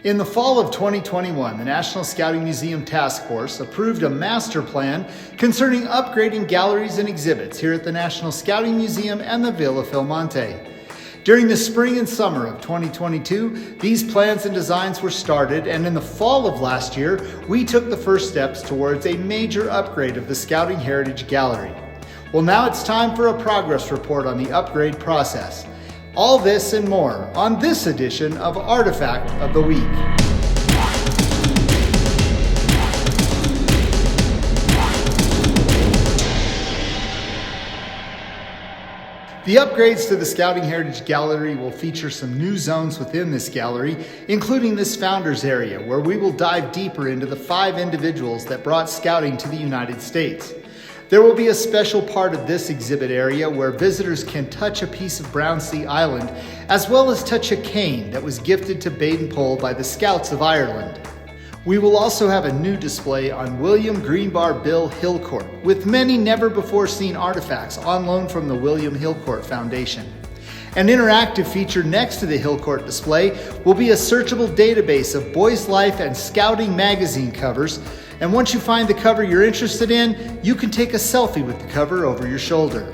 In the fall of 2021, the National Scouting Museum Task Force approved a master plan concerning upgrading galleries and exhibits here at the National Scouting Museum and the Villa Philmonte. During the spring and summer of 2022, these plans and designs were started, and in the fall of last year, we took the first steps towards a major upgrade of the Scouting Heritage Gallery. Well, now it's time for a progress report on the upgrade process. All this and more on this edition of Artifact of the Week. The upgrades to the Scouting Heritage Gallery will feature some new zones within this gallery, including this Founders area, where we will dive deeper into the 5 individuals that brought scouting to the United States. There will be a special part of this exhibit area where visitors can touch a piece of Brownsea Island, as well as touch a cane that was gifted to Baden-Powell by the Scouts of Ireland. We will also have a new display on William Greenbar Bill Hillcourt, with many never-before-seen artifacts on loan from the William Hillcourt Foundation. An interactive feature next to the Hillcourt display will be a searchable database of Boys Life and Scouting magazine covers, and once you find the cover you're interested in, you can take a selfie with the cover over your shoulder.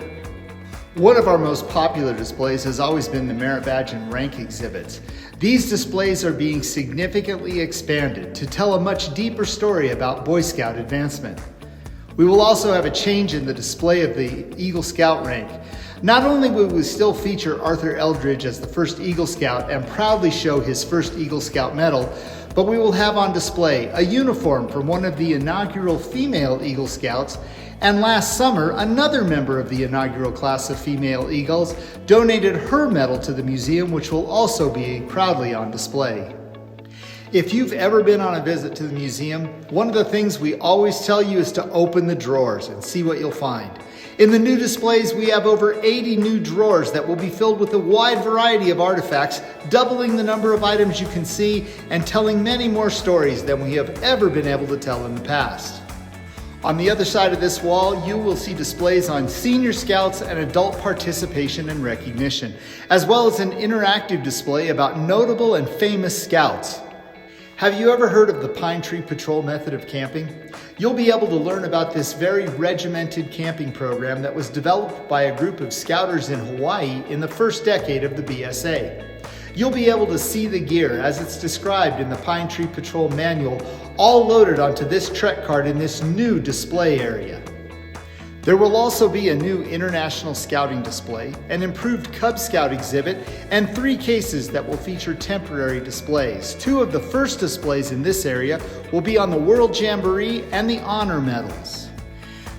One of our most popular displays has always been the Merit Badge and Rank exhibits. These displays are being significantly expanded to tell a much deeper story about Boy Scout advancement. We will also have a change in the display of the Eagle Scout rank. Not only will we still feature Arthur Eldridge as the first Eagle Scout and proudly show his first Eagle Scout medal, but we will have on display a uniform from one of the inaugural female Eagle Scouts, and last summer, another member of the inaugural class of female Eagles donated her medal to the museum, which will also be proudly on display. If you've ever been on a visit to the museum, one of the things we always tell you is to open the drawers and see what you'll find. In the new displays, we have over 80 new drawers that will be filled with a wide variety of artifacts, doubling the number of items you can see and telling many more stories than we have ever been able to tell in the past. On the other side of this wall, you will see displays on senior scouts and adult participation and recognition, as well as an interactive display about notable and famous scouts. Have you ever heard of the Pine Tree Patrol method of camping? You'll be able to learn about this very regimented camping program that was developed by a group of scouters in Hawaii in the first decade of the BSA. You'll be able to see the gear as it's described in the Pine Tree Patrol manual, all loaded onto this Trek card in this new display area. There will also be a new International Scouting display, an improved Cub Scout exhibit, and 3 cases that will feature temporary displays. 2 of the first displays in this area will be on the World Jamboree and the Honor Medals.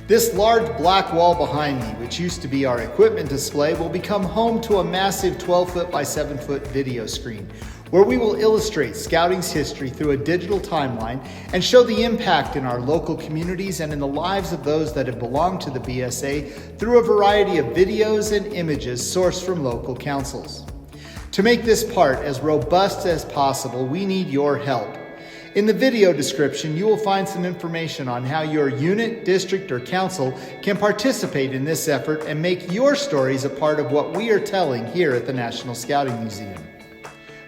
This large black wall behind me, which used to be our equipment display, will become home to a massive 12-foot by 7-foot video screen, where we will illustrate scouting's history through a digital timeline and show the impact in our local communities and in the lives of those that have belonged to the BSA through a variety of videos and images sourced from local councils. To make this part as robust as possible, we need your help. In the video description, you will find some information on how your unit, district, or council can participate in this effort and make your stories a part of what we are telling here at the National Scouting Museum.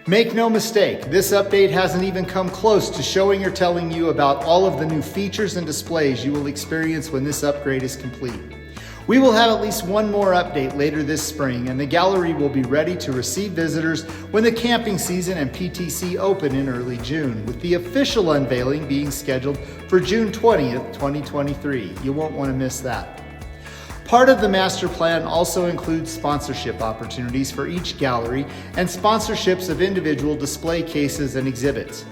Make no mistake, this update hasn't even come close to showing or telling you about all of the new features and displays you will experience when this upgrade is complete. We will have at least one more update later this spring, and the gallery will be ready to receive visitors when the camping season and PTC open in early June, with the official unveiling being scheduled for June 20th, 2023. You won't want to miss that. Part of the master plan also includes sponsorship opportunities for each gallery and sponsorships of individual display cases and exhibits.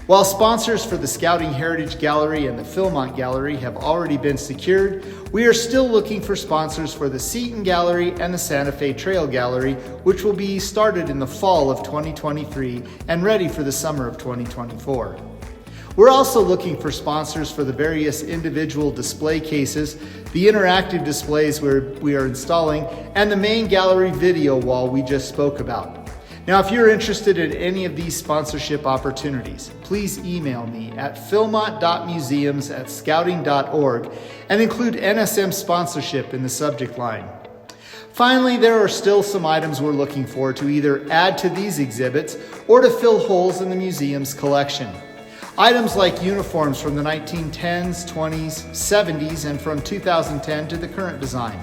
While sponsors for the Scouting Heritage Gallery and the Philmont Gallery have already been secured, we are still looking for sponsors for the Seton Gallery and the Santa Fe Trail Gallery, which will be started in the fall of 2023 and ready for the summer of 2024. We're also looking for sponsors for the various individual display cases, the interactive displays we are installing, and the main gallery video wall we just spoke about. Now, if you're interested in any of these sponsorship opportunities, please email me at philmont.museums@scouting.org and include NSM sponsorship in the subject line. Finally, there are still some items we're looking for to either add to these exhibits or to fill holes in the museum's collection. Items like uniforms from the 1910s, 20s, 70s, and from 2010 to the current design.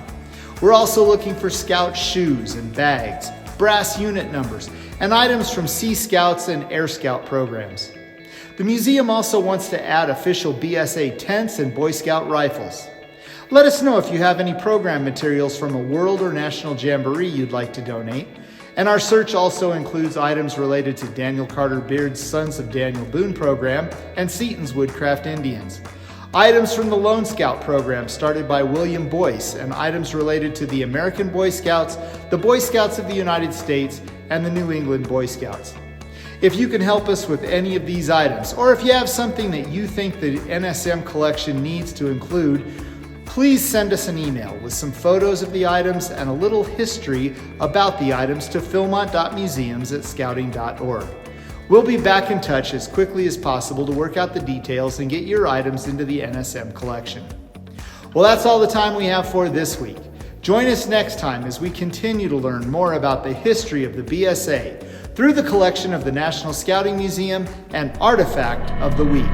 We're also looking for Scout shoes and bags, brass unit numbers, and items from Sea Scouts and Air Scout programs. The museum also wants to add official BSA tents and Boy Scout rifles. Let us know if you have any program materials from a World or National Jamboree you'd like to donate. And our search also includes items related to Daniel Carter Beard's Sons of Daniel Boone program and Seaton's Woodcraft Indians. Items from the Lone Scout program started by William Boyce, and items related to the American Boy Scouts, the Boy Scouts of the United States, and the New England Boy Scouts. If you can help us with any of these items, or if you have something that you think the NSM collection needs to include, please send us an email with some photos of the items and a little history about the items to philmont.museums@scouting.org. We'll be back in touch as quickly as possible to work out the details and get your items into the NSM collection. Well, that's all the time we have for this week. Join us next time as we continue to learn more about the history of the BSA through the collection of the National Scouting Museum and Artifact of the Week.